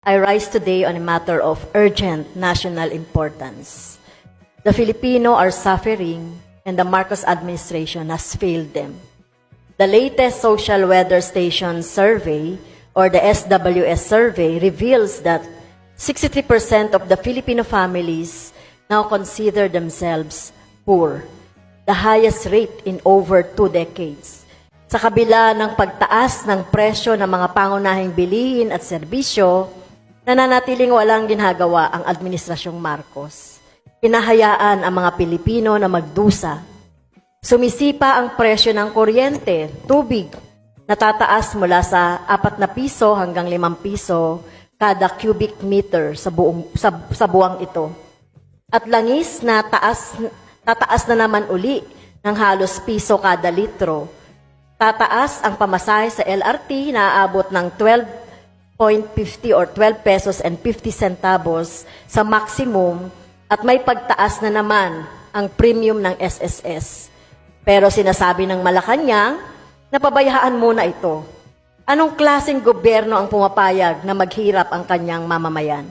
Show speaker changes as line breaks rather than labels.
I rise today on a matter of urgent national importance. The Filipino are suffering and the Marcos administration has failed them. The latest Social Weather Station survey, or the SWS survey, reveals that 63% of the Filipino families now consider themselves poor, the highest rate in over 2 decades. Sa kabila ng pagtaas ng presyo ng mga pangunahing bilihin at serbisyo, nananatiling walang ginagawa ang Administrasyong Marcos. Hinahayaan ang mga Pilipino na magdusa. Sumisipa ang presyo ng kuryente, tubig, natataas mula sa 4 na piso hanggang 5 piso kada cubic meter sa buwang ito. At langis na tataas na naman uli ng halos piso kada litro. Tataas ang pamasahe sa LRT na aabot ng 12.50 or 12 pesos and 50 centavos sa maximum at may pagtaas na naman ang premium ng SSS. Pero sinasabi ng Malacanang na pabayaan muna ito. Anong klaseng gobyerno ang pumapayag na maghirap ang kanyang mamamayan?